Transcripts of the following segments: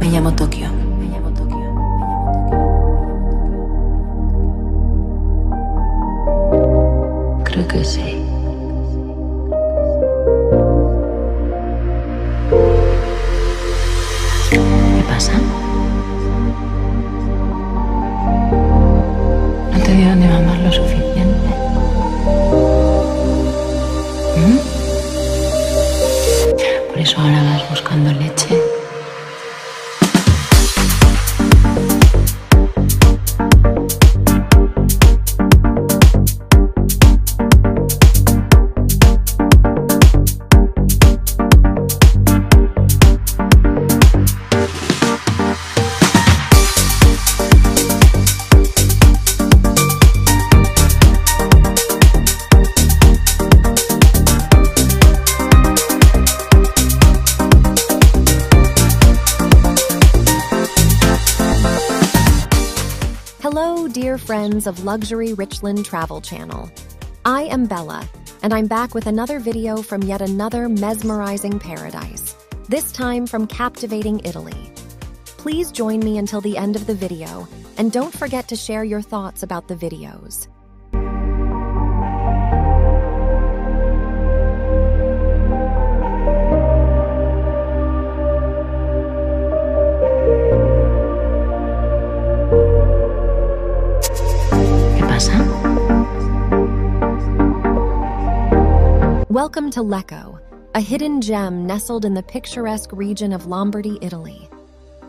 Me llamo Tokio. Creo que sí. ¿Qué pasa? ¿No te dieron de mamar lo suficiente? Por eso ahora vas buscando leche. Hello, dear friends of Luxury Richland Travel Channel. I am Bella, and I'm back with another video from yet another mesmerizing paradise, this time from captivating Italy. Please join me until the end of the video, and don't forget to share your thoughts about the videos. Welcome to Lecco, a hidden gem nestled in the picturesque region of Lombardy, Italy.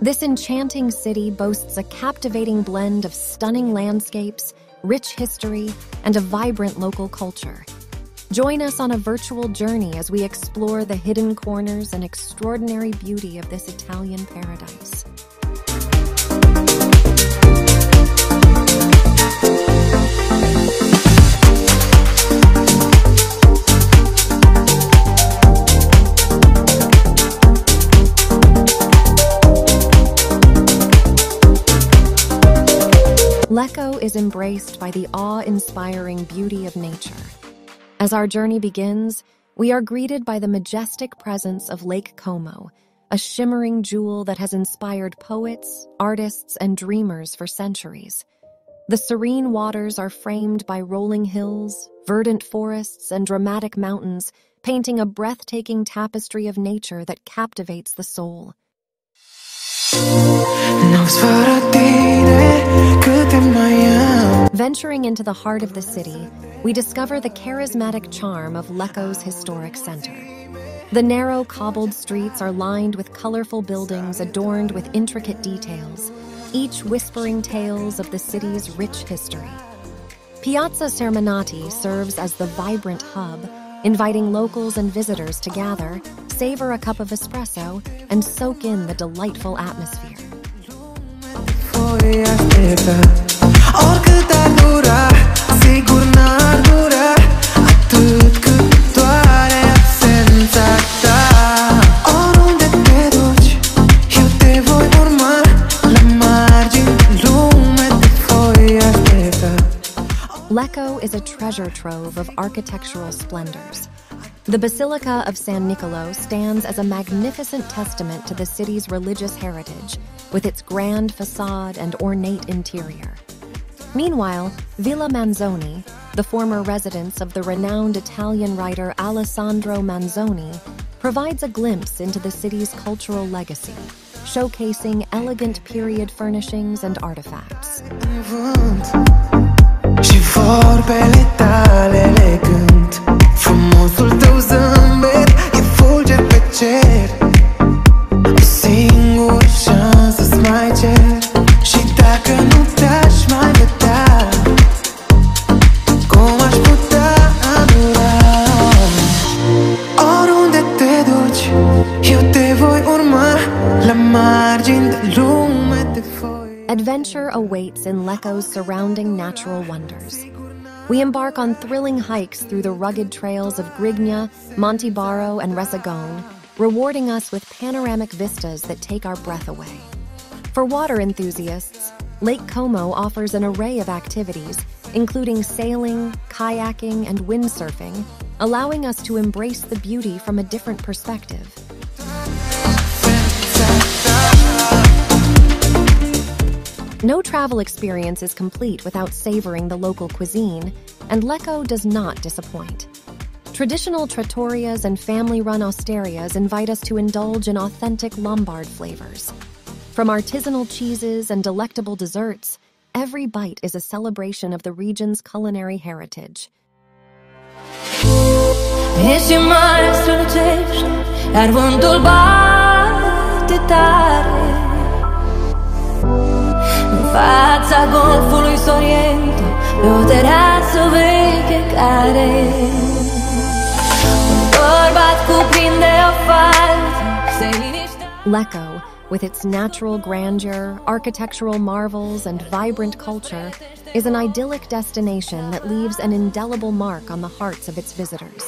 This enchanting city boasts a captivating blend of stunning landscapes, rich history, and a vibrant local culture. Join us on a virtual journey as we explore the hidden corners and extraordinary beauty of this Italian paradise. Lecco is embraced by the awe-inspiring beauty of nature. As our journey begins, we are greeted by the majestic presence of Lake Como, a shimmering jewel that has inspired poets, artists, and dreamers for centuries. The serene waters are framed by rolling hills, verdant forests, and dramatic mountains, painting a breathtaking tapestry of nature that captivates the soul. Venturing into the heart of the city, we discover the charismatic charm of Lecco's historic center. The narrow, cobbled streets are lined with colorful buildings adorned with intricate details, each whispering tales of the city's rich history. Piazza Cermenati serves as the vibrant hub, inviting locals and visitors to gather, savor a cup of espresso, and soak in the delightful atmosphere. Lecco is a treasure trove of architectural splendors. The Basilica of San Niccolò stands as a magnificent testament to the city's religious heritage, with its grand facade and ornate interior. Meanwhile, Villa Manzoni, the former residence of the renowned Italian writer Alessandro Manzoni, provides a glimpse into the city's cultural legacy, showcasing elegant period furnishings and artifacts. Adventure awaits in Lecco's surrounding natural wonders. We embark on thrilling hikes through the rugged trails of Grigna, Monte Barro, and Resegone, rewarding us with panoramic vistas that take our breath away. For water enthusiasts, Lake Como offers an array of activities, including sailing, kayaking, and windsurfing, allowing us to embrace the beauty from a different perspective. No travel experience is complete without savoring the local cuisine, and Lecco does not disappoint. Traditional trattorias and family-run osterias invite us to indulge in authentic Lombard flavors. From artisanal cheeses and delectable desserts, every bite is a celebration of the region's culinary heritage. Ești mai strălucești, iar vântul bate tare. În fața golfului Sorrento, pe o terasă veche care un bărbat cuprinde o fază, se liniște. Lecco, with its natural grandeur, architectural marvels, and vibrant culture, is an idyllic destination that leaves an indelible mark on the hearts of its visitors.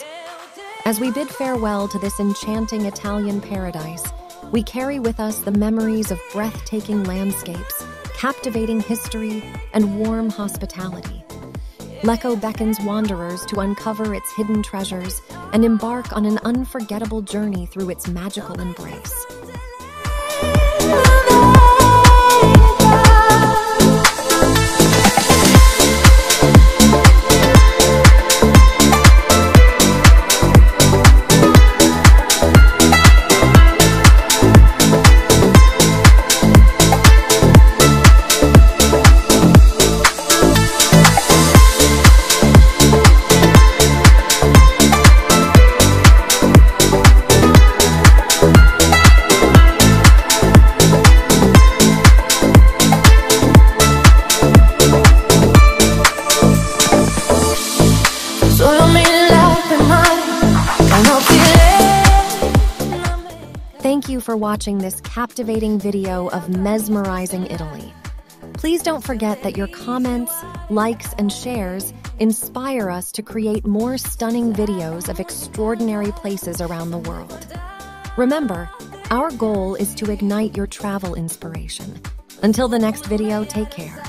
As we bid farewell to this enchanting Italian paradise, we carry with us the memories of breathtaking landscapes, captivating history, and warm hospitality. Lecco beckons wanderers to uncover its hidden treasures and embark on an unforgettable journey through its magical embrace. Thank you for watching this captivating video of mesmerizing Italy. Please don't forget that your comments, likes, and shares inspire us to create more stunning videos of extraordinary places around the world. Remember, our goal is to ignite your travel inspiration. Until the next video, take care.